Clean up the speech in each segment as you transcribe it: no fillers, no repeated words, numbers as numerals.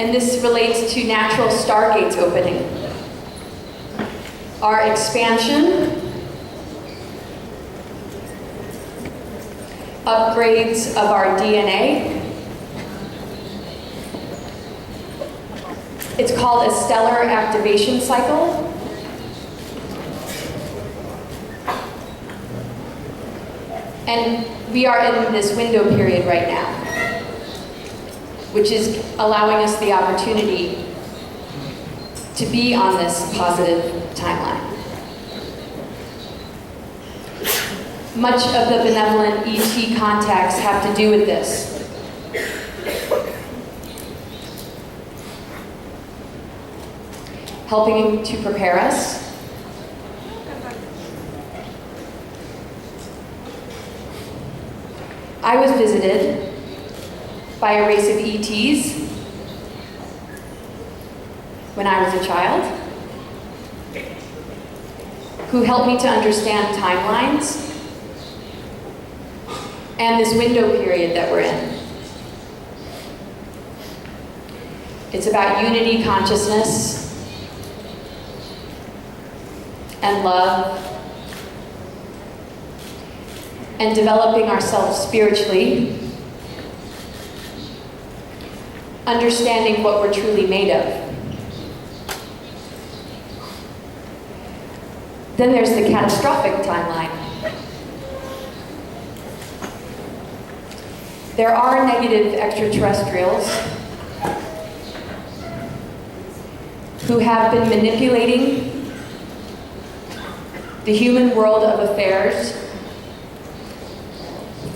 and this relates to natural stargates opening. Our expansion, upgrades of our DNA. It's called a stellar activation cycle. And we are in this window period right now, which is allowing us the opportunity to be on this positive timeline. Much of the benevolent ET contacts have to do with this. Helping to prepare us. I was visited by a race of ETs when I was a child, who helped me to understand timelines and this window period that we're in. It's about unity consciousness and love and developing ourselves spiritually, understanding what we're truly made of. Then there's the catastrophic timeline. There are negative extraterrestrials who have been manipulating the human world of affairs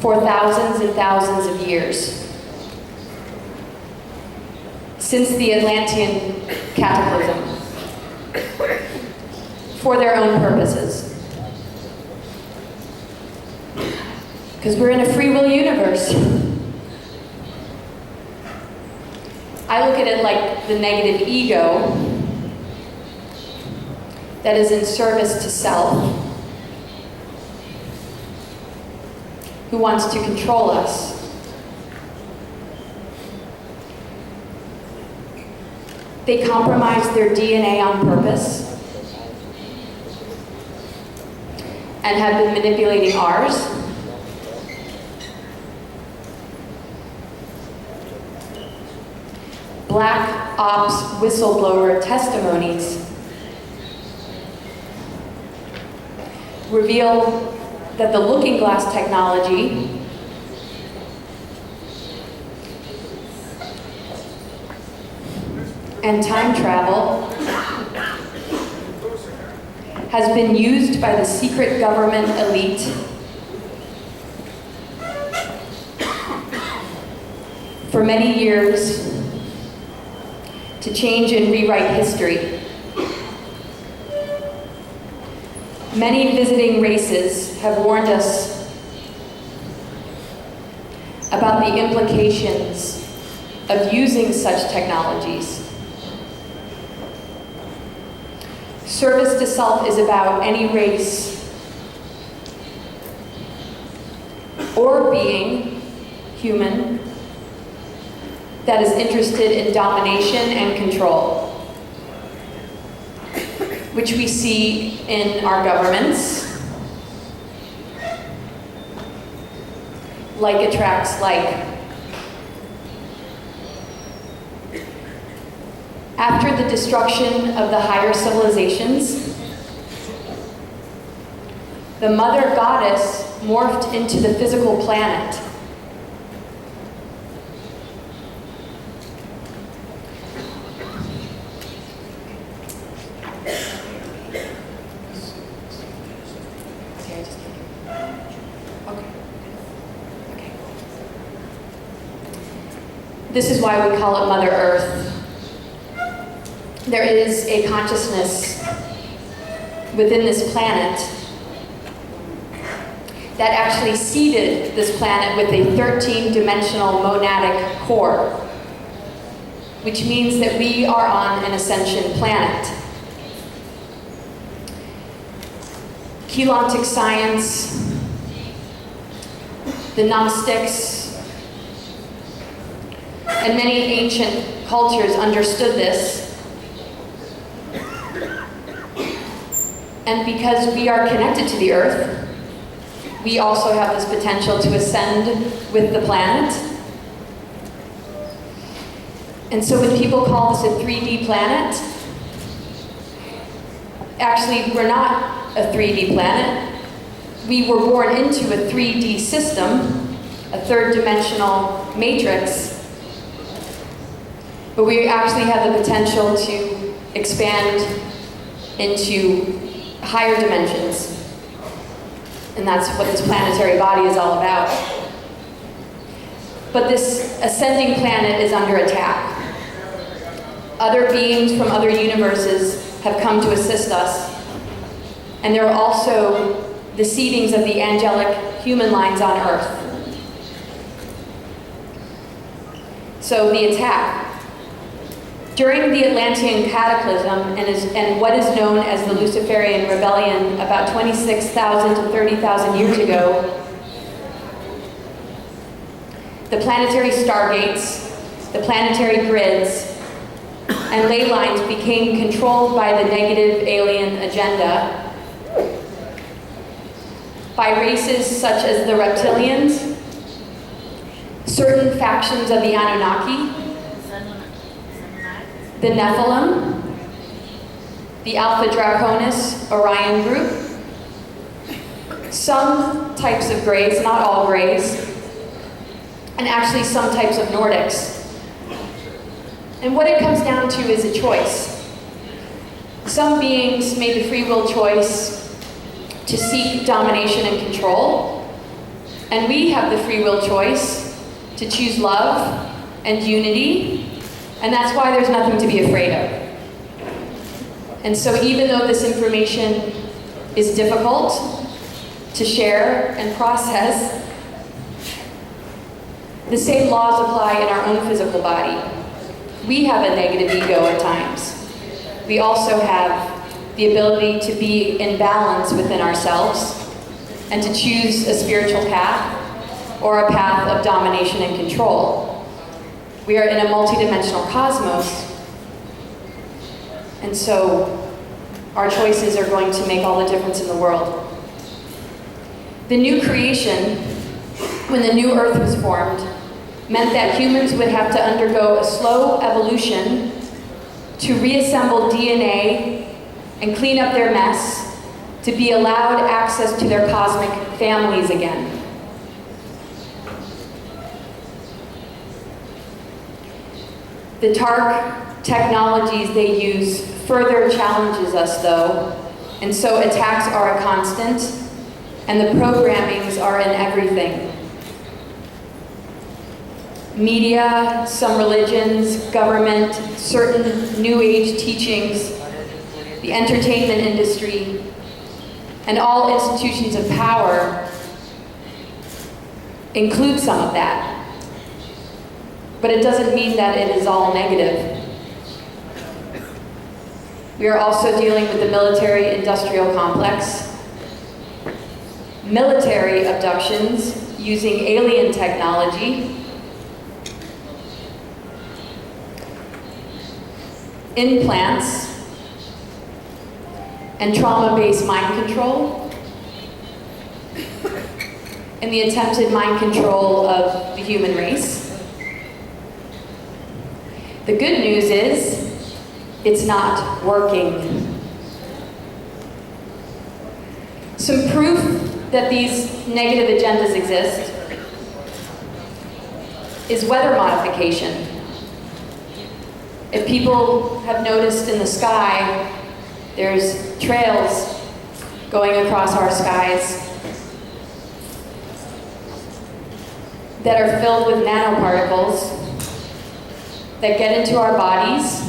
for thousands and thousands of years, since the Atlantean cataclysm, for their own purposes. Because we're in a free will universe. I look at it like the negative ego that is in service to self, who wants to control us. They compromise their DNA on purpose and have been manipulating ours. Black Ops whistleblower testimonies reveal that the looking glass technology and time travel has been used by the secret government elite for many years to change and rewrite history. Many visiting races have warned us about the implications of using such technologies. Service to self is about any race or being human that is interested in domination and control, which we see in our governments. Like attracts like. After the destruction of the higher civilizations, the mother goddess morphed into the physical planet. This is why we call it Mother Earth. There is a consciousness within this planet that actually seeded this planet with a 13-dimensional monadic core, which means that we are on an ascension planet. Keylontic science, the Gnostics, And many ancient cultures understood this. And because we are connected to the Earth, we also have this potential to ascend with the planet. And so when people call this a 3D planet, actually we're not a 3D planet. We were born into a 3D system, a third-dimensional matrix, but we actually have the potential to expand into higher dimensions. And that's what this planetary body is all about. But this ascending planet is under attack. Other beings from other universes have come to assist us. And there are also the seedings of the angelic human lines on Earth. So the attack. During the Atlantean cataclysm and what is known as the Luciferian rebellion about 26,000 to 30,000 years ago, the planetary stargates, the planetary grids, and ley lines became controlled by the negative alien agenda by races such as the reptilians, certain factions of the Anunnaki, the Nephilim, the Alpha Draconis Orion group, some types of Greys, not all Greys, and actually some types of Nordics. And what it comes down to is a choice. Some beings made the free will choice to seek domination and control, and we have the free will choice to choose love and unity. And that's why there's nothing to be afraid of. And so even though this information is difficult to share and process, the same laws apply in our own physical body. We have a negative ego at times. We also have the ability to be in balance within ourselves and to choose a spiritual path or a path of domination and control. We are in a multidimensional cosmos, and so our choices are going to make all the difference in the world. The new creation, when the new Earth was formed, meant that humans would have to undergo a slow evolution to reassemble DNA and clean up their mess to be allowed access to their cosmic families again. The TARC technologies they use further challenges us though, and so attacks are a constant, and the programmings are in everything. Media, some religions, government, certain New Age teachings, the entertainment industry, and all institutions of power include some of that. But it doesn't mean that it is all negative. We are also dealing with the military-industrial complex, military abductions using alien technology, implants, and trauma-based mind control, and the attempted mind control of the human race. The good news is, it's not working. Some proof that these negative agendas exist is weather modification. If people have noticed in the sky, there's trails going across our skies that are filled with nanoparticles that get into our bodies.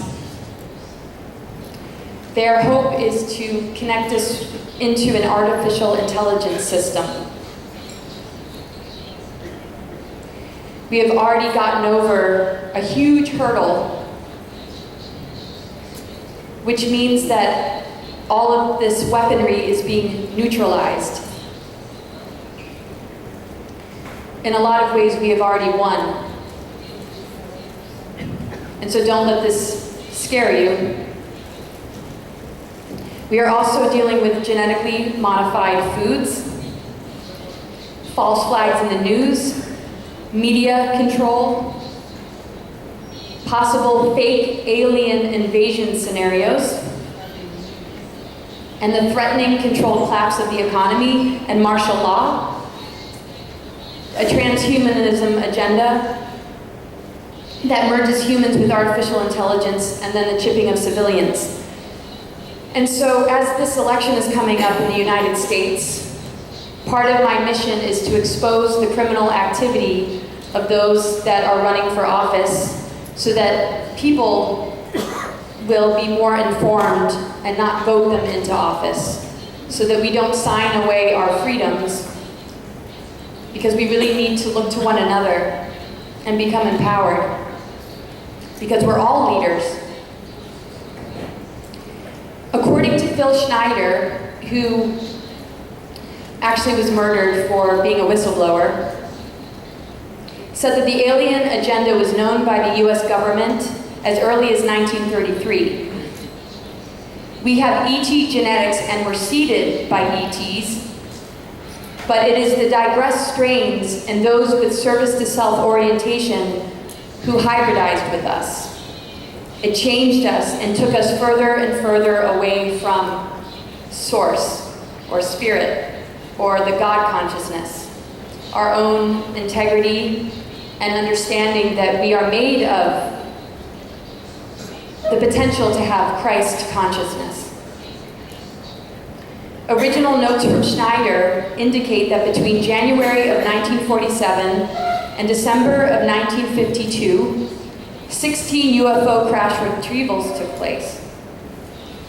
Their hope is to connect us into an artificial intelligence system. We have already gotten over a huge hurdle, which means that all of this weaponry is being neutralized. In a lot of ways, we have already won. And so don't let this scare you. We are also dealing with genetically modified foods, false flags in the news, media control, possible fake alien invasion scenarios, and the threatening controlled collapse of the economy and martial law, a transhumanism agenda that merges humans with artificial intelligence, and then the chipping of civilians. And so as this election is coming up in the United States, part of my mission is to expose the criminal activity of those that are running for office so that people will be more informed and not vote them into office, so that we don't sign away our freedoms, because we really need to look to one another and become empowered, because we're all leaders. According to Phil Schneider, who actually was murdered for being a whistleblower, said that the alien agenda was known by the US government as early as 1933. We have ET genetics and we're seeded by ETs, but it is the digressed strains and those with service to self orientation who hybridized with us. It changed us and took us further and further away from source or spirit or the God consciousness, our own integrity and understanding that we are made of the potential to have Christ consciousness. Original notes from Schneider indicate that between January of 1947 and December of 1952, 16 UFO crash retrievals took place.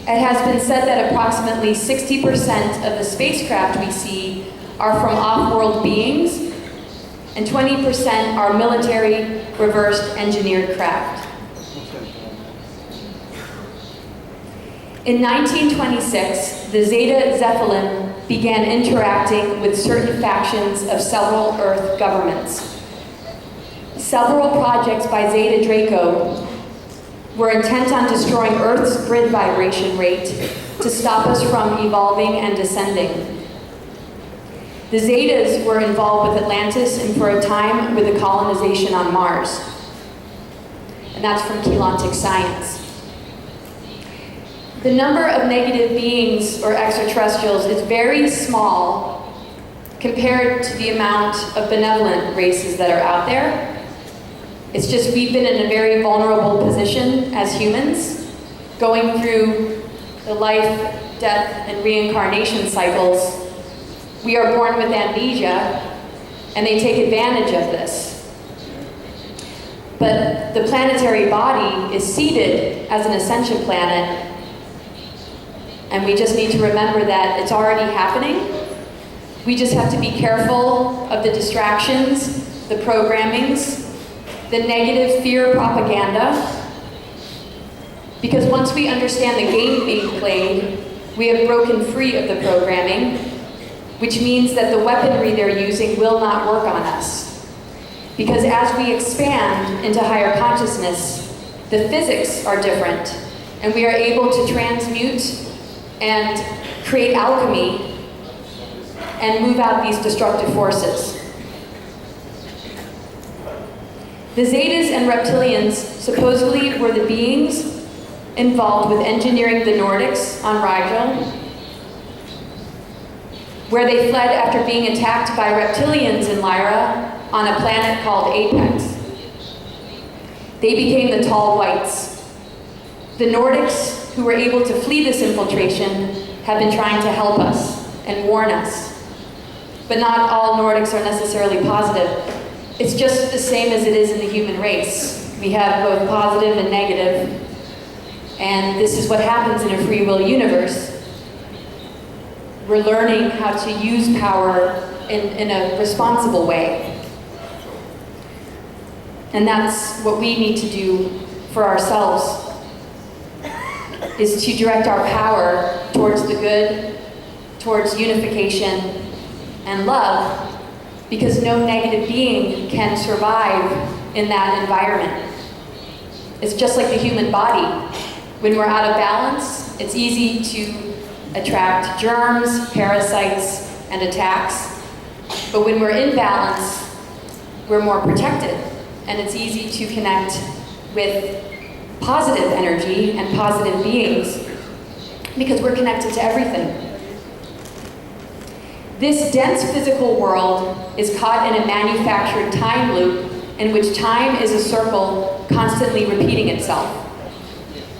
It has been said that approximately 60% of the spacecraft we see are from off-world beings, and 20% are military reversed engineered craft. In 1926, the Zeta Zeppelin began interacting with certain factions of several Earth governments. Several projects by Zeta Draco were intent on destroying Earth's grid vibration rate to stop us from evolving and descending. The Zetas were involved with Atlantis and for a time with the colonization on Mars. And that's from Keylontic Science. The number of negative beings or extraterrestrials is very small compared to the amount of benevolent races that are out there. It's just we've been in a very vulnerable position as humans, going through the life, death, and reincarnation cycles. We are born with amnesia, and they take advantage of this. But the planetary body is seeded as an ascension planet, and we just need to remember that it's already happening. We just have to be careful of the distractions, the programmings, the negative fear propaganda, because once we understand the game being played, we have broken free of the programming, which means that the weaponry they're using will not work on us. Because as we expand into higher consciousness, the physics are different, and we are able to transmute and create alchemy and move out these destructive forces. The Zetas and reptilians supposedly were the beings involved with engineering the Nordics on Rigel, where they fled after being attacked by reptilians in Lyra on a planet called Apex. They became the Tall Whites. The Nordics, who were able to flee this infiltration, have been trying to help us and warn us. But not all Nordics are necessarily positive. It's just the same as it is in the human race. We have both positive and negative, and this is what happens in a free will universe. We're learning how to use power in a responsible way. And that's what we need to do for ourselves, is to direct our power towards the good, towards unification and love, because no negative being can survive in that environment. It's just like the human body. When we're out of balance, it's easy to attract germs, parasites, and attacks. But when we're in balance, we're more protected, and it's easy to connect with positive energy and positive beings because we're connected to everything. This dense physical world is caught in a manufactured time loop in which time is a circle constantly repeating itself.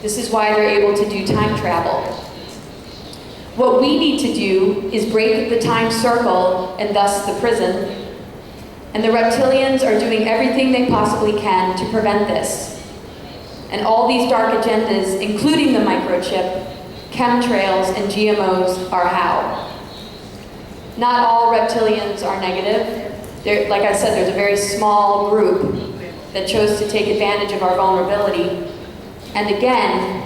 This is why they're able to do time travel. What we need to do is break the time circle and thus the prison. And the reptilians are doing everything they possibly can to prevent this. And all these dark agendas, including the microchip, chemtrails, and GMOs, are how. Not all reptilians are negative. Like I said, there's a very small group that chose to take advantage of our vulnerability. And again,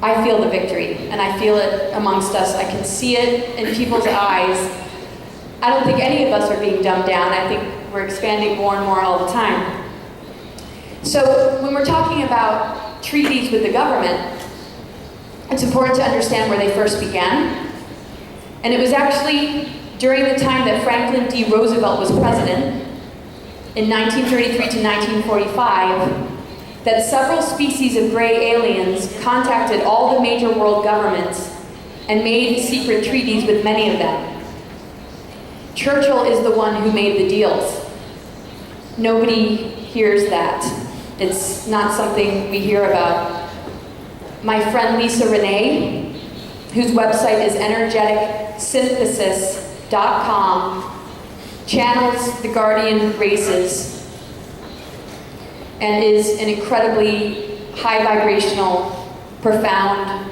I feel the victory, and I feel it amongst us. I can see it in people's eyes. I don't think any of us are being dumbed down. I think we're expanding more and more all the time. So when we're talking about treaties with the government, it's important to understand where they first began. And it was actually during the time that Franklin D. Roosevelt was president, in 1933 to 1945, that several species of gray aliens contacted all the major world governments and made secret treaties with many of them. Churchill is the one who made the deals. Nobody hears that. It's not something we hear about. My friend Lisa Renee, whose website is energeticsynthesis.com, channels the guardian races and is an incredibly high vibrational, profound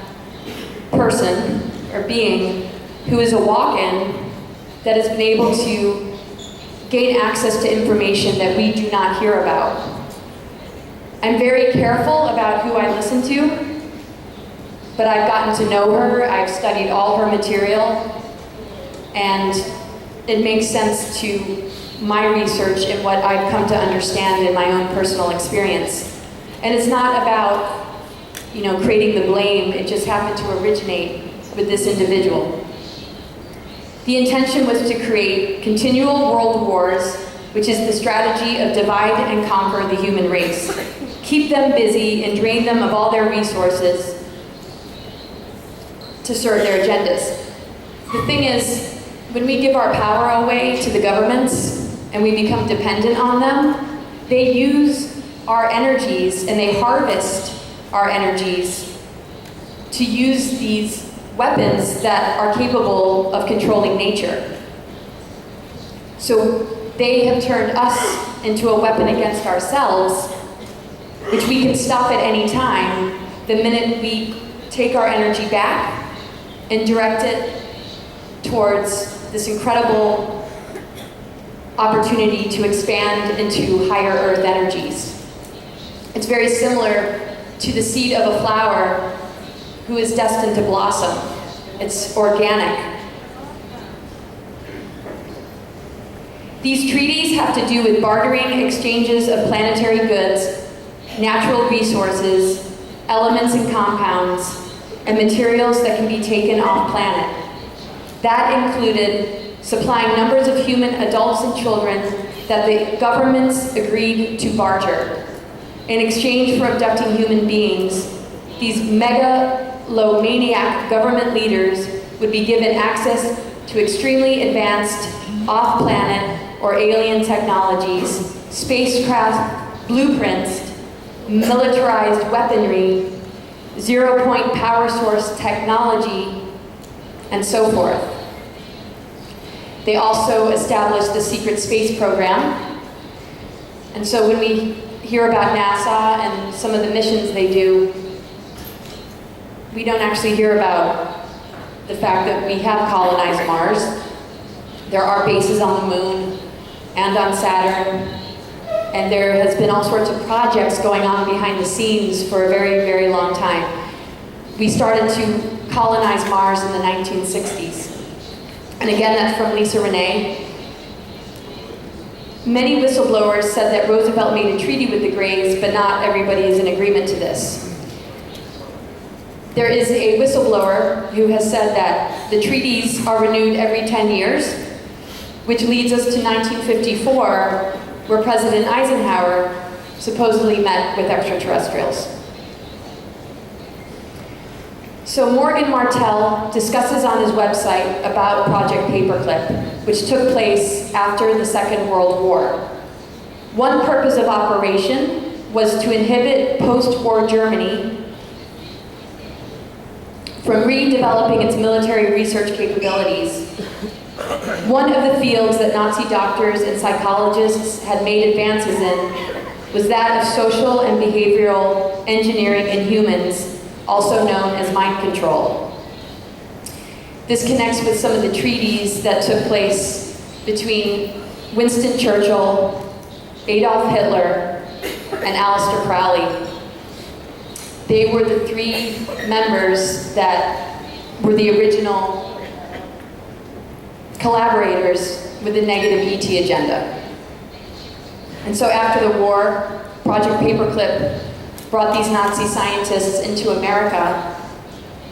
person or being who is a walk-in that has been able to gain access to information that we do not hear about. I'm very careful about who I listen to, but I've gotten to know her, I've studied all her material, and it makes sense to my research and what I've come to understand in my own personal experience. And it's not about, creating the blame, it just happened to originate with this individual. The intention was to create continual world wars, which is the strategy of divide and conquer the human race. Keep them busy and drain them of all their resources to serve their agendas. The thing is, when we give our power away to the governments and we become dependent on them, they use our energies and they harvest our energies to use these weapons that are capable of controlling nature. So they have turned us into a weapon against ourselves, which we can stop at any time the minute we take our energy back and direct it towards this incredible opportunity to expand into higher earth energies. It's very similar to the seed of a flower who is destined to blossom. It's organic. These treaties have to do with bartering exchanges of planetary goods, natural resources, elements and compounds, and materials that can be taken off planet. That included supplying numbers of human adults and children that the governments agreed to barter. In exchange for abducting human beings, these megalomaniac government leaders would be given access to extremely advanced off-planet or alien technologies, spacecraft blueprints, militarized weaponry, zero-point power source technology, and so forth. They also established the secret space program. And so when we hear about NASA and some of the missions they do, we don't actually hear about the fact that we have colonized Mars. There are bases on the moon and on Saturn, and there has been all sorts of projects going on behind the scenes for a very, very long time. We started to colonize Mars in the 1960s. And again, that's from Lisa Renee. Many whistleblowers said that Roosevelt made a treaty with the Greys, but not everybody is in agreement to this. There is a whistleblower who has said that the treaties are renewed every 10 years, which leads us to 1954, where President Eisenhower supposedly met with extraterrestrials. So Morgan Martell discusses on his website about Project Paperclip, which took place after the Second World War. One purpose of operation was to inhibit post-war Germany from redeveloping its military research capabilities. One of the fields that Nazi doctors and psychologists had made advances in was that of social and behavioral engineering in humans, also known as mind control. This connects with some of the treaties that took place between Winston Churchill, Adolf Hitler, and Aleister Crowley. They were the three members that were the original collaborators with the negative ET agenda. And so after the war, Project Paperclip brought these Nazi scientists into America,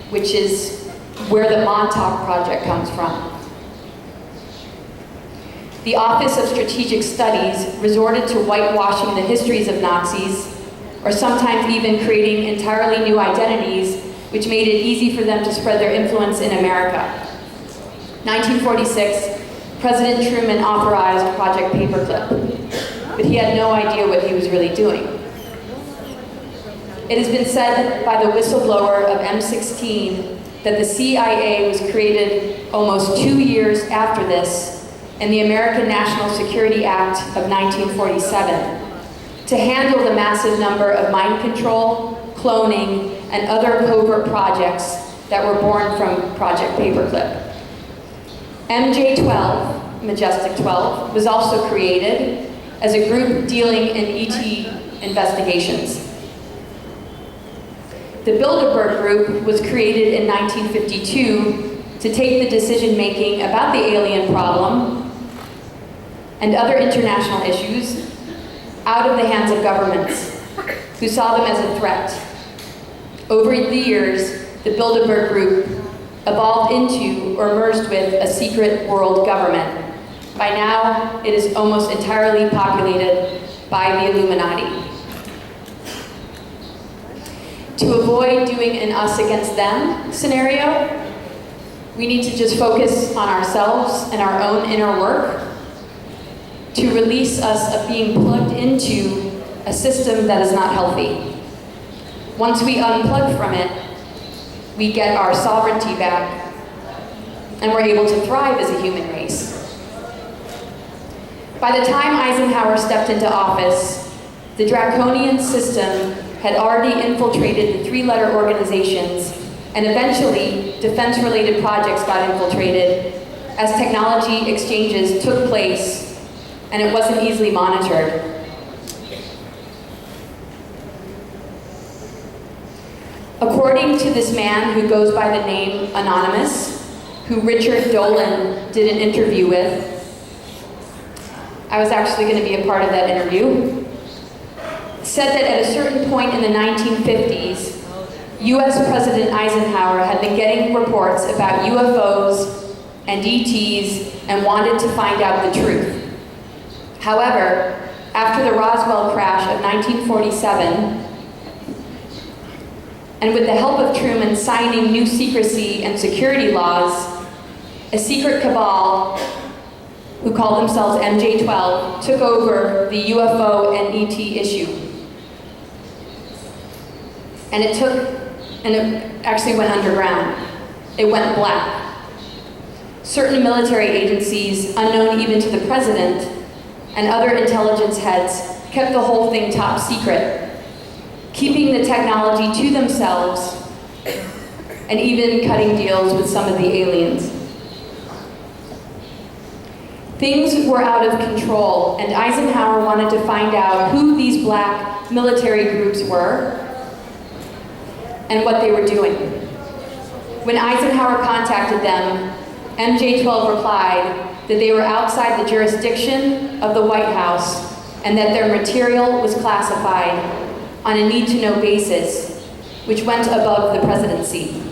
which is where the Montauk Project comes from. The Office of Strategic Studies resorted to whitewashing the histories of Nazis, or sometimes even creating entirely new identities, which made it easy for them to spread their influence in America. 1946, President Truman authorized Project Paperclip, but he had no idea what he was really doing. It has been said by the whistleblower of M16 that the CIA was created almost 2 years after this in the American National Security Act of 1947 to handle the massive number of mind control, cloning, and other covert projects that were born from Project Paperclip. MJ-12, Majestic 12, was also created as a group dealing in ET investigations. The Bilderberg Group was created in 1952 to take the decision-making about the alien problem and other international issues out of the hands of governments who saw them as a threat. Over the years, the Bilderberg Group evolved into or merged with a secret world government. By now, it is almost entirely populated by the Illuminati. To avoid doing an us against them scenario, we need to just focus on ourselves and our own inner work to release us of being plugged into a system that is not healthy. Once we unplug from it, we get our sovereignty back and we're able to thrive as a human race. By the time Eisenhower stepped into office, the draconian system had already infiltrated the three-letter organizations, and eventually defense-related projects got infiltrated as technology exchanges took place and it wasn't easily monitored. According to this man who goes by the name Anonymous, who Richard Dolan did an interview with, I was actually going to be a part of that interview, said that at a certain point in the 1950s, US President Eisenhower had been getting reports about UFOs and ETs and wanted to find out the truth. However, after the Roswell crash of 1947, and with the help of Truman signing new secrecy and security laws, a secret cabal who called themselves MJ-12 took over the UFO and ET issue. And it actually went underground. It went black. Certain military agencies, unknown even to the president, and other intelligence heads kept the whole thing top secret, keeping the technology to themselves and even cutting deals with some of the aliens. Things were out of control, and Eisenhower wanted to find out who these black military groups were and what they were doing. When Eisenhower contacted them, MJ-12 replied, that they were outside the jurisdiction of the White House and that their material was classified on a need-to-know basis, which went above the presidency.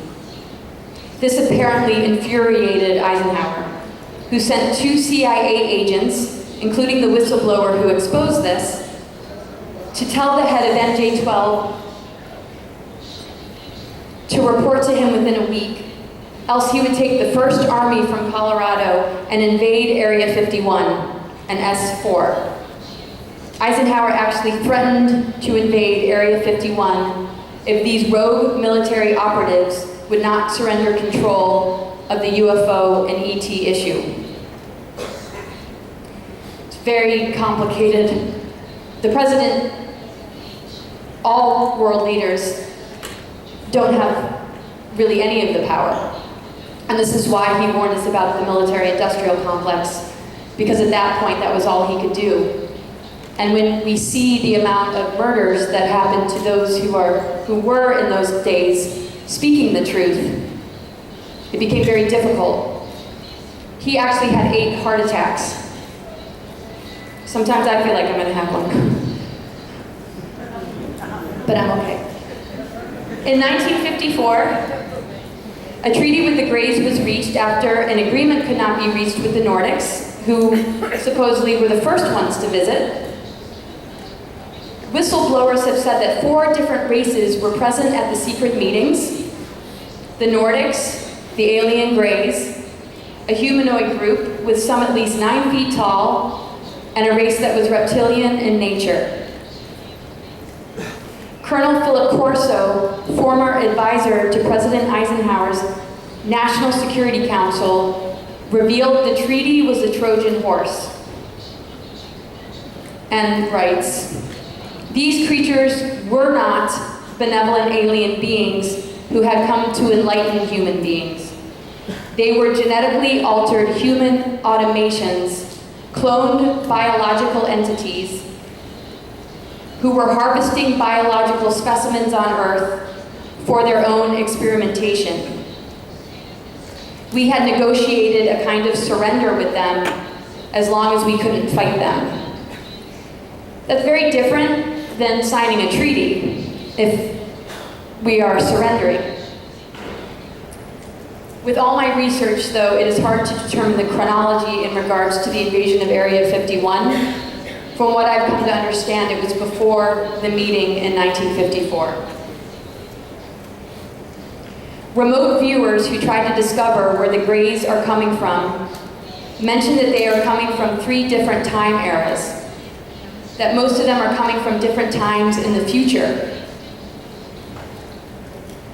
This apparently infuriated Eisenhower, who sent 2 CIA agents, including the whistleblower who exposed this, to tell the head of MJ-12 to report to him within a week, else he would take the 1st Army from Colorado and invade Area 51 and S4. Eisenhower actually threatened to invade Area 51 if these rogue military operatives would not surrender control of the UFO and ET issue. It's very complicated. The president, all world leaders, don't have really any of the power. And this is why he warned us about the military-industrial complex, because at that point, that was all he could do. And when we see the amount of murders that happened to those who were in those days speaking the truth, it became very difficult. He actually had 8 heart attacks. Sometimes I feel like I'm gonna have one. But I'm okay. In 1954, a treaty with the Greys was reached after an agreement could not be reached with the Nordics, who supposedly were the first ones to visit. Whistleblowers have said that 4 different races were present at the secret meetings: the Nordics, the alien Greys, a humanoid group with some at least 9 feet tall, and a race that was reptilian in nature. Colonel Philip Corso, former advisor to President Eisenhower's National Security Council, revealed the treaty was a Trojan horse, and writes, "These creatures were not benevolent alien beings who had come to enlighten human beings. They were genetically altered human automations, cloned biological entities, who were harvesting biological specimens on Earth for their own experimentation. We had negotiated a kind of surrender with them as long as we couldn't fight them." That's very different than signing a treaty if we are surrendering. With all my research, though, it is hard to determine the chronology in regards to the invasion of Area 51. From what I've come to understand, it was before the meeting in 1954. Remote viewers who tried to discover where the Greys are coming from mentioned that they are coming from 3 different time eras, that most of them are coming from different times in the future.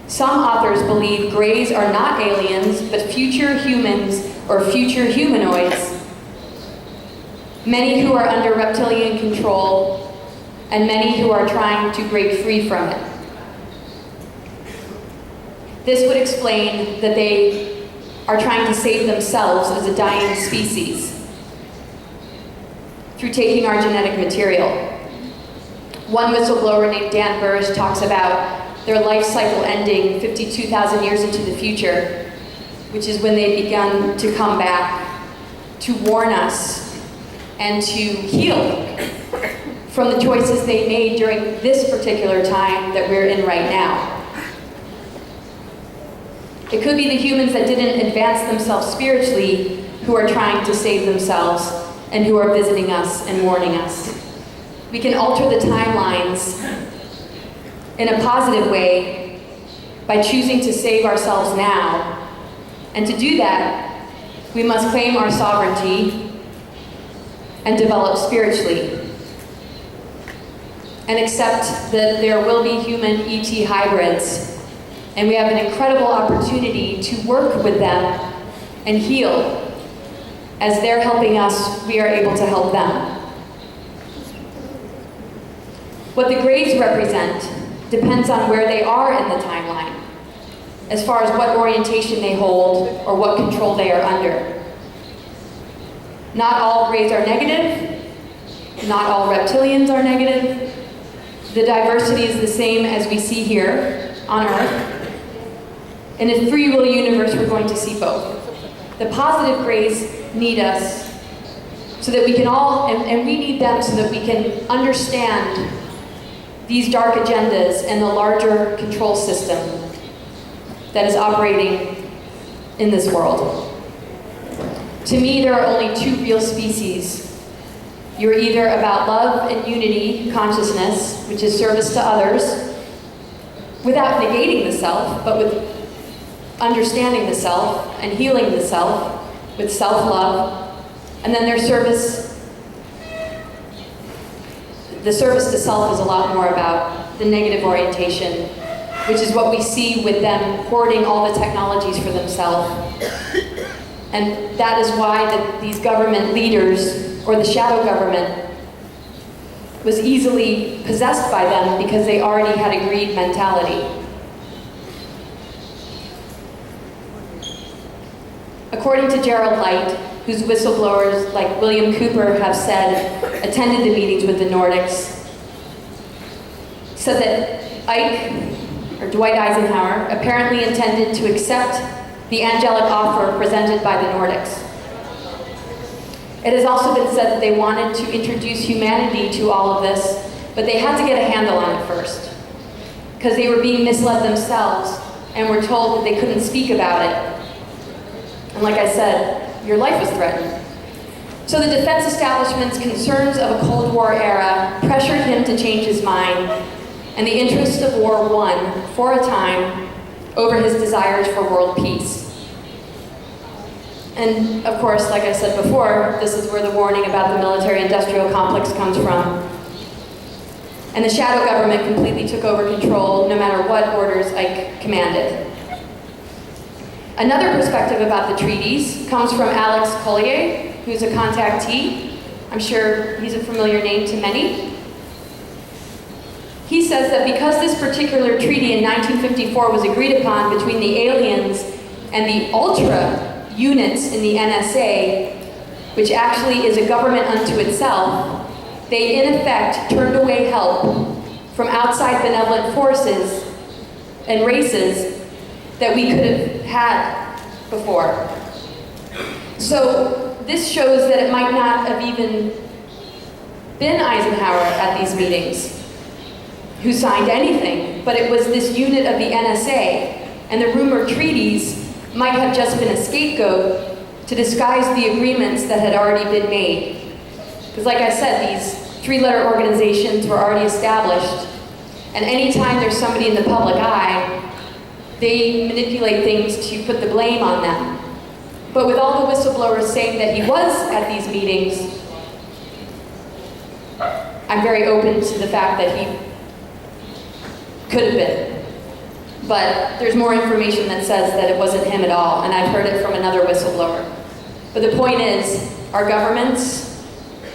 Some authors believe Greys are not aliens, but future humans or future humanoids, many who are under reptilian control, and many who are trying to break free from it. This would explain that they are trying to save themselves as a dying species through taking our genetic material. One whistleblower named Dan Burrish talks about their life cycle ending 52,000 years into the future, which is when they began to come back to warn us and to heal from the choices they made during this particular time that we're in right now. It could be the humans that didn't advance themselves spiritually who are trying to save themselves and who are visiting us and warning us. We can alter the timelines in a positive way by choosing to save ourselves now. And to do that, we must claim our sovereignty and develop spiritually, and accept that there will be human ET hybrids, and we have an incredible opportunity to work with them and heal. As they're helping us, we are able to help them. What the Greys represent depends on where they are in the timeline, as far as what orientation they hold or what control they are under. Not all Greys are negative. Not all reptilians are negative. The diversity is the same as we see here on Earth. In a free will universe, we're going to see both. The positive Greys need us so that we can all, and we need them so that we can understand these dark agendas and the larger control system that is operating in this world. To me, there are only two real species. You're either about love and unity consciousness, which is service to others, without negating the self, but with understanding the self and healing the self with self-love. And then their service, the service to self is a lot more about the negative orientation, which is what we see with them hoarding all the technologies for themselves. And that is why these government leaders, or the shadow government, was easily possessed by them because they already had a greed mentality. According to Gerald Light, whose whistleblowers like William Cooper have said attended the meetings with the Nordics, said that Ike, or Dwight Eisenhower, apparently intended to accept the angelic offer presented by the Nordics. It has also been said that they wanted to introduce humanity to all of this, but they had to get a handle on it first, because they were being misled themselves and were told that they couldn't speak about it. And like I said, your life was threatened. So the defense establishment's concerns of a Cold War era pressured him to change his mind, and the interest of war won, for a time, over his desires for world peace. And of course, like I said before, this is where the warning about the military-industrial complex comes from. And the shadow government completely took over control, no matter what orders Ike commanded. Another perspective about the treaties comes from Alex Collier, who's a contactee. I'm sure he's a familiar name to many. He says that because this particular treaty in 1954 was agreed upon between the aliens and the ultra units in the NSA, which actually is a government unto itself, they in effect turned away help from outside benevolent forces and races that we could have had before. So this shows that it might not have even been Eisenhower at these meetings who signed anything, but it was this unit of the NSA, and the rumored treaties might have just been a scapegoat to disguise the agreements that had already been made. Because like I said, these three-letter organizations were already established, and anytime there's somebody in the public eye, they manipulate things to put the blame on them. But with all the whistleblowers saying that he was at these meetings, I'm very open to the fact that he could have been. But there's more information that says that it wasn't him at all, and I've heard it from another whistleblower. But the point is, our governments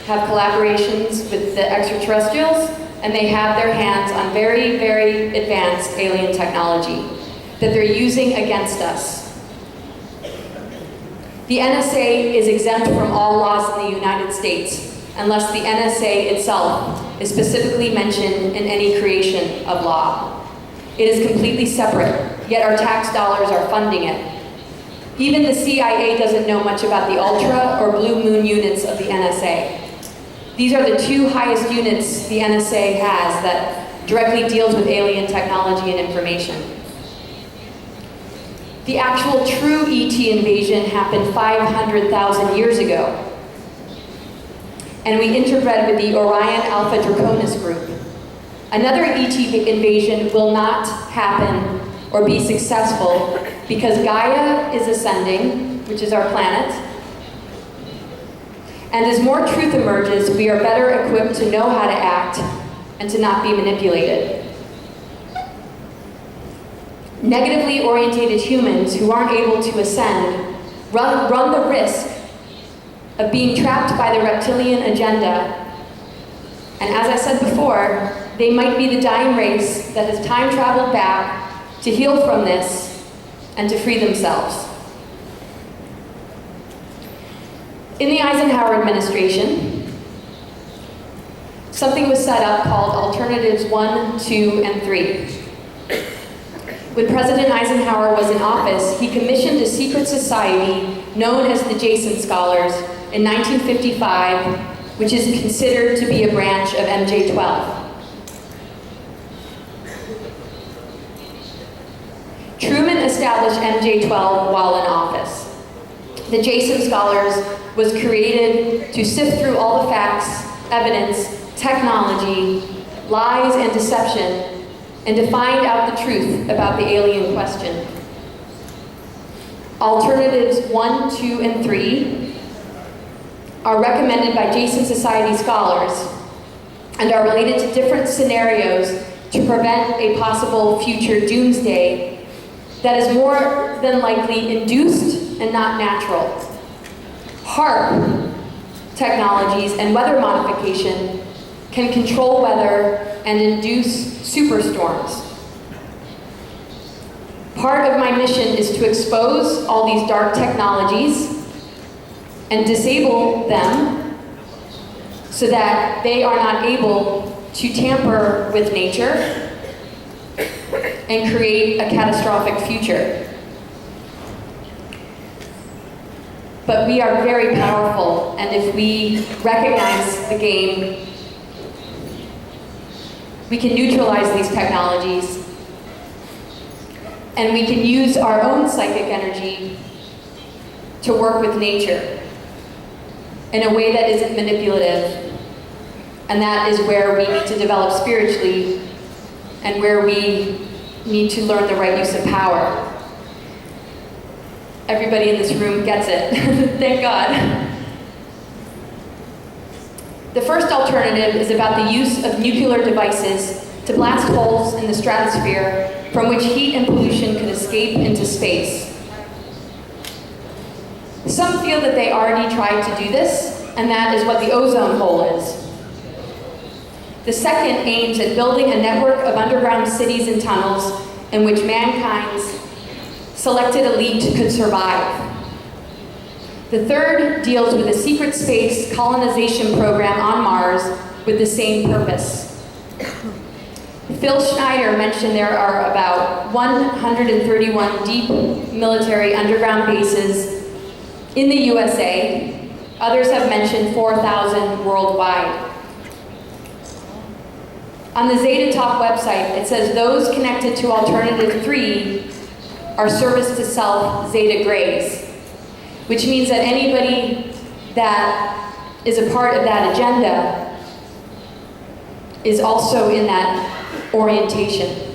have collaborations with the extraterrestrials, and they have their hands on very, very advanced alien technology that they're using against us. The NSA is exempt from all laws in the United States, unless the NSA itself is specifically mentioned in any creation of law. It is completely separate, yet our tax dollars are funding it. Even the CIA doesn't know much about the Ultra or Blue Moon units of the NSA. These are the two highest units the NSA has that directly deals with alien technology and information. The actual true ET invasion happened 500,000 years ago. And we interbred with the Orion Alpha Draconis group. Another ET invasion will not happen or be successful because Gaia is ascending, which is our planet. And as more truth emerges, we are better equipped to know how to act and to not be manipulated. Negatively orientated humans who aren't able to ascend run the risk of being trapped by the reptilian agenda. And as I said before, they might be the dying race that has time traveled back to heal from this and to free themselves. In the Eisenhower administration, something was set up called Alternatives 1, 2, and 3. When President Eisenhower was in office, he commissioned a secret society known as the Jason Scholars, in 1955, which is considered to be a branch of MJ-12. Truman established MJ-12 while in office. The Jason Scholars was created to sift through all the facts, evidence, technology, lies, and deception, and to find out the truth about the alien question. Alternatives 1, 2, and 3 are recommended by Jason Society scholars and are related to different scenarios to prevent a possible future doomsday that is more than likely induced and not natural. HAARP technologies and weather modification can control weather and induce superstorms. Part of my mission is to expose all these dark technologies and disable them so that they are not able to tamper with nature and create a catastrophic future. But we are very powerful, and if we recognize the game, we can neutralize these technologies, and we can use our own psychic energy to work with nature in a way that isn't manipulative. And that is where we need to develop spiritually and where we need to learn the right use of power. Everybody in this room gets it. Thank God. The first alternative is about the use of nuclear devices to blast holes in the stratosphere from which heat and pollution could escape into space. Some feel that they already tried to do this, and that is what the ozone hole is. The second aims at building a network of underground cities and tunnels in which mankind's selected elite could survive. The third deals with a secret space colonization program on Mars with the same purpose. Phil Schneider mentioned there are about 131 deep military underground bases in the USA. Others have mentioned 4,000 worldwide. On the Zeta Talk website, it says those connected to Alternative 3 are service to self Zeta Grays, which means that anybody that is a part of that agenda is also in that orientation.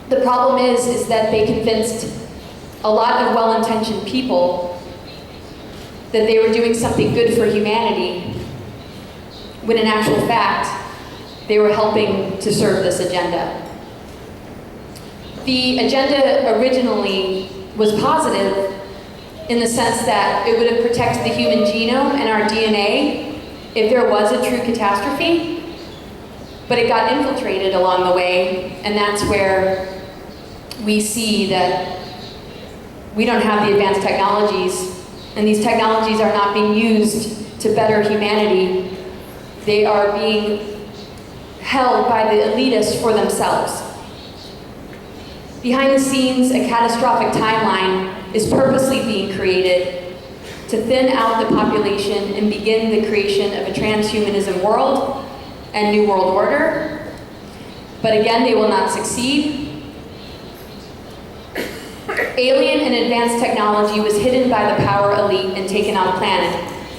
The problem is that they convinced a lot of well-intentioned people that they were doing something good for humanity, when in actual fact, they were helping to serve this agenda. The agenda originally was positive in the sense that it would have protected the human genome and our DNA if there was a true catastrophe, but it got infiltrated along the way, and that's where we see that we don't have the advanced technologies, and these technologies are not being used to better humanity. They are being held by the elitists for themselves. Behind the scenes, a catastrophic timeline is purposely being created to thin out the population and begin the creation of a transhumanism world and new world order. But again, they will not succeed. Alien and advanced technology was hidden by the power elite and taken off planet,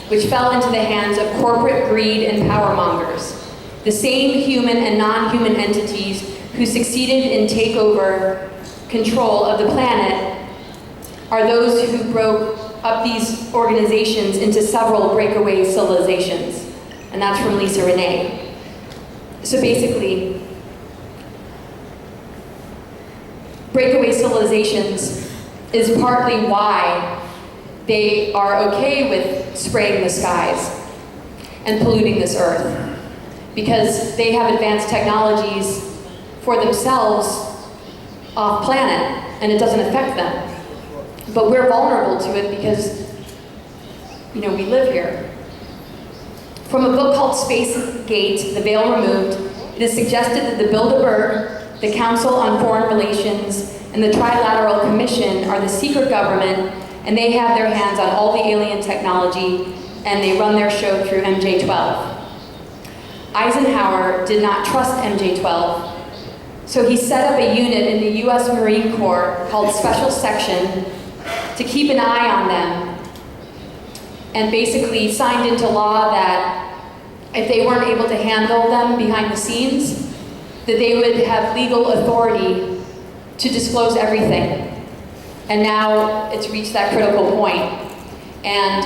which fell into the hands of corporate greed and power mongers. The same human and non-human entities who succeeded in takeover control of the planet are those who broke up these organizations into several breakaway civilizations. And that's from Lisa Renee. So basically, breakaway civilizations is partly why they are okay with spraying the skies and polluting this earth, because they have advanced technologies for themselves off planet and it doesn't affect them. But we're vulnerable to it because, we live here. From a book called Space Gate, The Veil Removed, it is suggested that the Bilderberg, the Council on Foreign Relations, and the Trilateral Commission are the secret government and they have their hands on all the alien technology, and they run their show through MJ-12. Eisenhower did not trust MJ-12, so he set up a unit in the US Marine Corps called Special Section to keep an eye on them, and basically signed into law that if they weren't able to handle them behind the scenes, that they would have legal authority to disclose everything. And now it's reached that critical point. And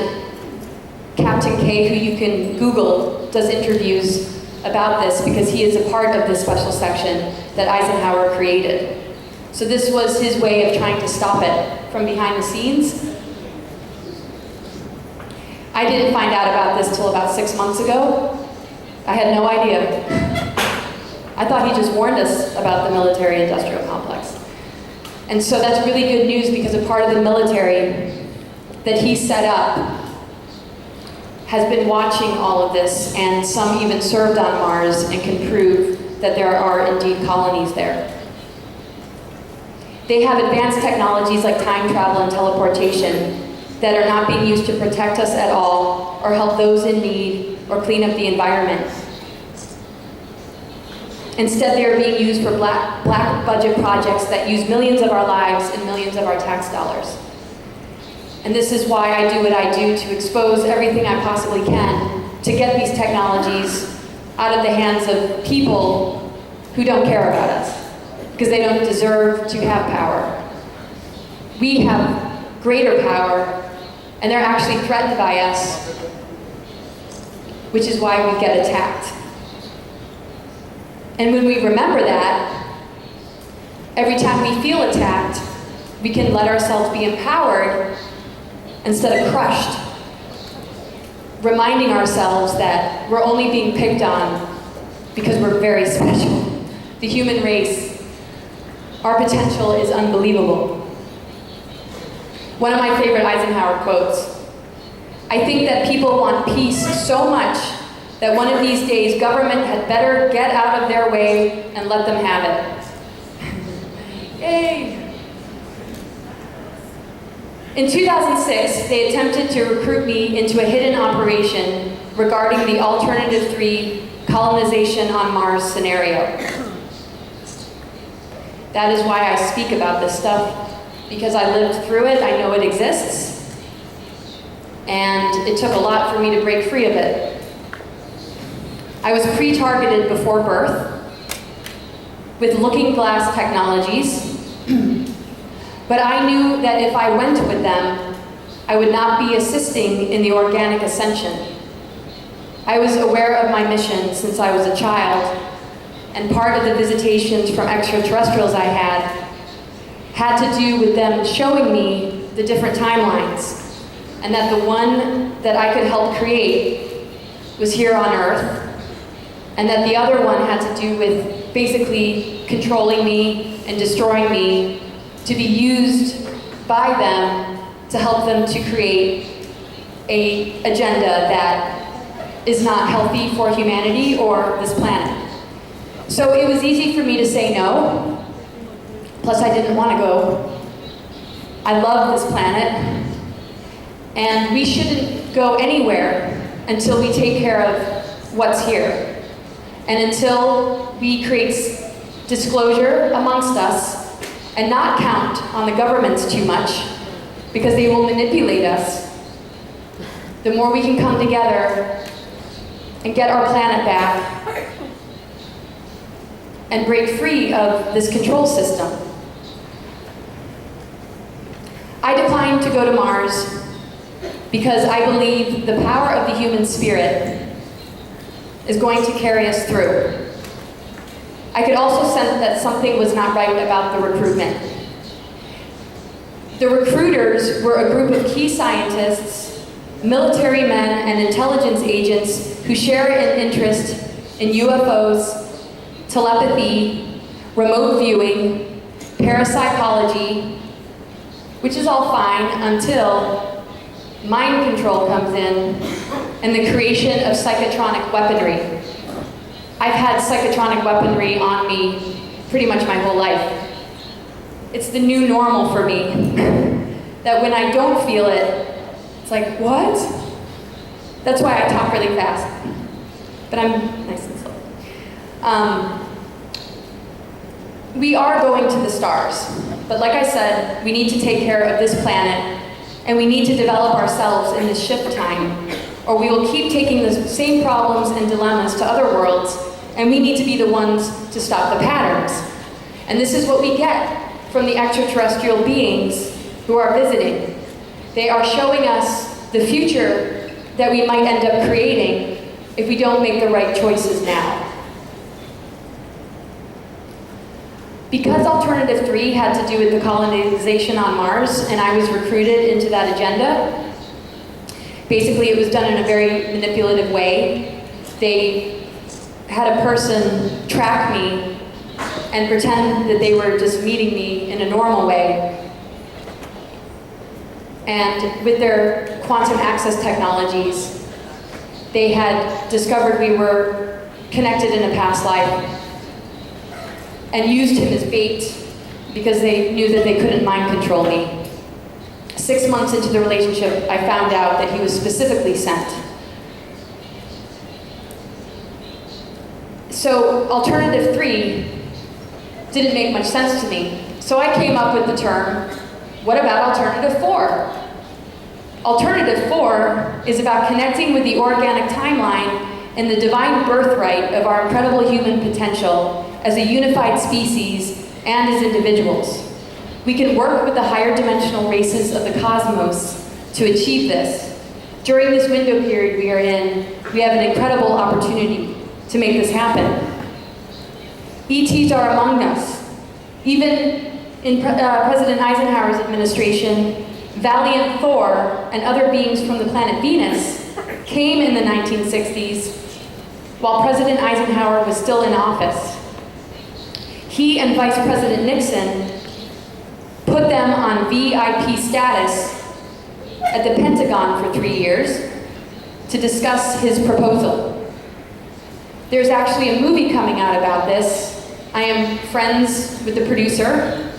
Captain K, who you can Google, does interviews about this because he is a part of this special section that Eisenhower created. So this was his way of trying to stop it from behind the scenes. I didn't find out about this till about 6 months ago. I had no idea. I thought he just warned us about the military-industrial complex. And so that's really good news because a part of the military that he set up has been watching all of this, and some even served on Mars and can prove that there are indeed colonies there. They have advanced technologies like time travel and teleportation that are not being used to protect us at all, or help those in need, or clean up the environment. Instead, they are being used for black budget projects that use millions of our lives and millions of our tax dollars. And this is why I do what I do, to expose everything I possibly can to get these technologies out of the hands of people who don't care about us, because they don't deserve to have power. We have greater power, and they're actually threatened by us, which is why we get attacked. And when we remember that, every time we feel attacked, we can let ourselves be empowered instead of crushed, reminding ourselves that we're only being picked on because we're very special. The human race, our potential is unbelievable. One of my favorite Eisenhower quotes: "I think that people want peace so much that one of these days government had better get out of their way and let them have it." Yay! In 2006, they attempted to recruit me into a hidden operation regarding the Alternative 3 colonization on Mars scenario. That is why I speak about this stuff, because I lived through it, I know it exists, and it took a lot for me to break free of it. I was pre-targeted before birth with looking glass technologies, but I knew that if I went with them, I would not be assisting in the organic ascension. I was aware of my mission since I was a child, and part of the visitations from extraterrestrials I had to do with them showing me the different timelines, and that the one that I could help create was here on Earth, and that the other one had to do with basically controlling me and destroying me to be used by them to help them to create an agenda that is not healthy for humanity or this planet. So it was easy for me to say no, plus I didn't want to go. I love this planet, and we shouldn't go anywhere until we take care of what's here. And until we create disclosure amongst us and not count on the governments too much, because they will manipulate us, the more we can come together and get our planet back and break free of this control system. I declined to go to Mars because I believe the power of the human spirit is going to carry us through. I could also sense that something was not right about the recruitment. The recruiters were a group of key scientists, military men, and intelligence agents who share an interest in UFOs, telepathy, remote viewing, parapsychology, which is all fine until mind control comes in and the creation of psychotronic weaponry. I've had psychotronic weaponry on me pretty much my whole life. It's the new normal for me. that when I don't feel it, it's like, what? That's why I talk really fast. But I'm nice and slow. We are going to the stars. But like I said, we need to take care of this planet, and we need to develop ourselves in this shift time, or we will keep taking the same problems and dilemmas to other worlds, and we need to be the ones to stop the patterns. And this is what we get from the extraterrestrial beings who are visiting. They are showing us the future that we might end up creating if we don't make the right choices now. Because Alternative 3 had to do with the colonization on Mars, and I was recruited into that agenda, basically it was done in a very manipulative way. They had a person track me and pretend that they were just meeting me in a normal way. And with their quantum access technologies, they had discovered we were connected in a past life and used him as bait because they knew that they couldn't mind control me. 6 months into the relationship, I found out that he was specifically sent. So Alternative 3 didn't make much sense to me. So I came up with the term, what about Alternative 4? Alternative 4 is about connecting with the organic timeline and the divine birthright of our incredible human potential as a unified species and as individuals. We can work with the higher dimensional races of the cosmos to achieve this. During this window period we are in, we have an incredible opportunity to make this happen. ETs are among us. Even in President Eisenhower's administration, Valiant Thor and other beings from the planet Venus came in the 1960s while President Eisenhower was still in office. He and Vice President Nixon put them on VIP status at the Pentagon for 3 years to discuss his proposal. There's actually a movie coming out about this. I am friends with the producer,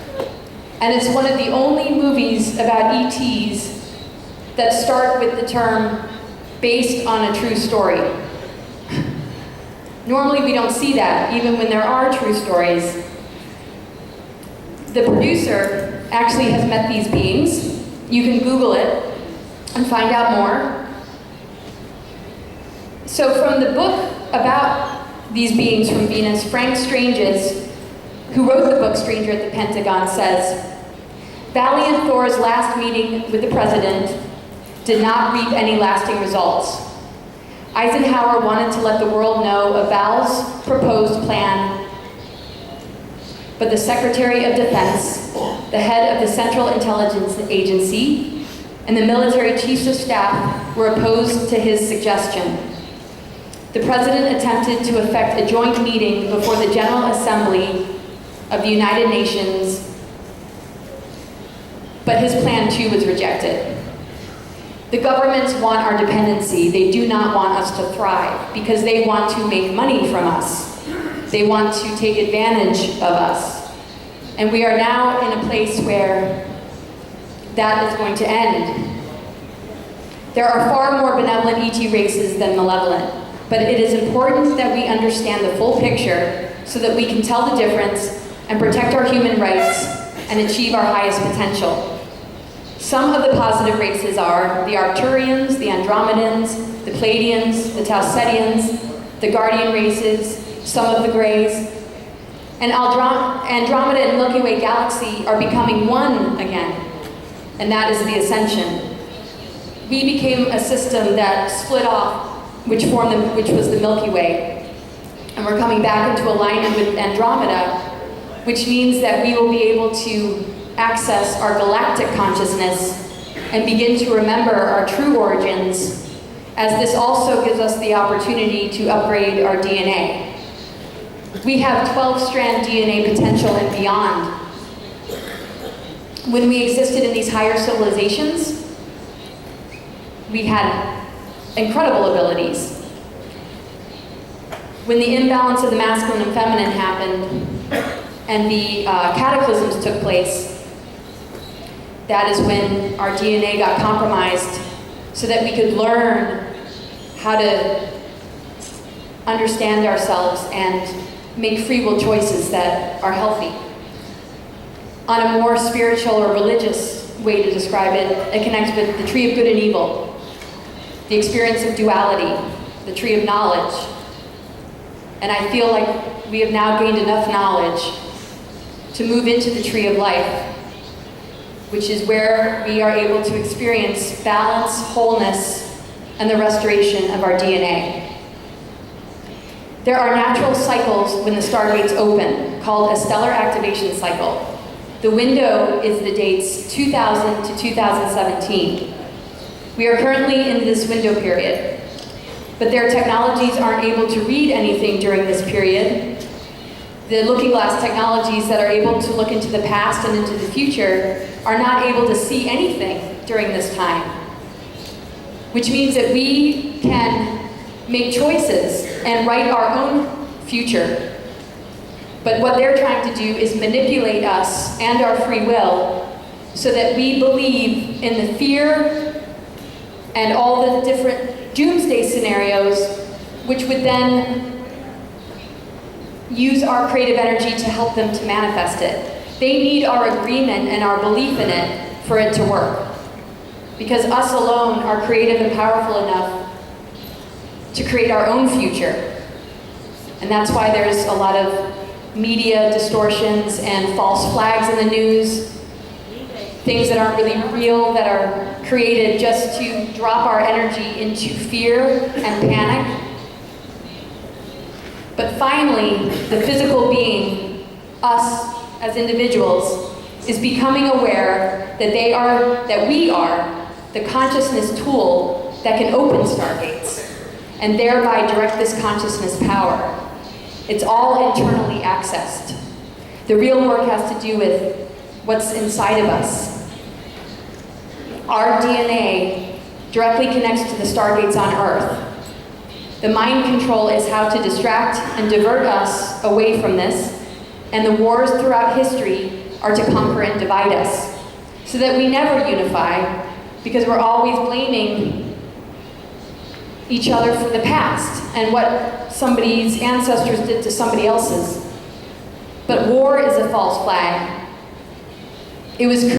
and it's one of the only movies about ETs that start with the term based on a true story. Normally we don't see that, even when there are true stories. The producer actually has met these beings. You can Google it and find out more. So from the book about these beings from Venus, Frank Stranges, who wrote the book Stranger at the Pentagon, says, Valiant Thor's last meeting with the president did not reap any lasting results. Eisenhower wanted to let the world know of Val's proposed plan, but the Secretary of Defense, the head of the Central Intelligence Agency, and the military chiefs of staff were opposed to his suggestion. The president attempted to effect a joint meeting before the General Assembly of the United Nations, but his plan too was rejected. The governments want our dependency. They do not want us to thrive because they want to make money from us. They want to take advantage of us. And we are now in a place where that is going to end. There are far more benevolent ET races than malevolent, but it is important that we understand the full picture so that we can tell the difference and protect our human rights and achieve our highest potential. Some of the positive races are the Arcturians, the Andromedans, the Pleiadians, the Tausetians, the Guardian races, some of the Greys. And Andromeda and Milky Way galaxy are becoming one again, and that is the Ascension. We became a system that split off, which was the Milky Way. And we're coming back into alignment with Andromeda, which means that we will be able to access our galactic consciousness and begin to remember our true origins, as this also gives us the opportunity to upgrade our DNA. We have 12-strand DNA potential and beyond. When we existed in these higher civilizations, we had incredible abilities. When the imbalance of the masculine and feminine happened and the cataclysms took place, that is when our DNA got compromised so that we could learn how to understand ourselves and make free will choices that are healthy. On a more spiritual or religious way to describe it, it connects with the tree of good and evil, the experience of duality, the tree of knowledge. And I feel like we have now gained enough knowledge to move into the tree of life, which is where we are able to experience balance, wholeness, and the restoration of our DNA. There are natural cycles when the stargates open, called a stellar activation cycle. The window is the dates 2000 to 2017. We are currently in this window period, but their technologies aren't able to read anything during this period. The looking glass technologies that are able to look into the past and into the future are not able to see anything during this time, which means that we can make choices and write our own future. But what they're trying to do is manipulate us and our free will so that we believe in the fear and all the different doomsday scenarios, which would then use our creative energy to help them to manifest it. They need our agreement and our belief in it for it to work. Because us alone are creative and powerful enough to create our own future. And that's why there's a lot of media distortions and false flags in the news, things that aren't really real, that are created just to drop our energy into fear and panic. But finally, the physical being, us as individuals, is becoming aware that we are the consciousness tool that can open stargates and thereby direct this consciousness power. It's all internally accessed. The real work has to do with what's inside of us. Our DNA directly connects to the stargates on Earth. The mind control is how to distract and divert us away from this, and the wars throughout history are to conquer and divide us, so that we never unify, because we're always blaming each other for the past and what somebody's ancestors did to somebody else's. But war is a false flag. It was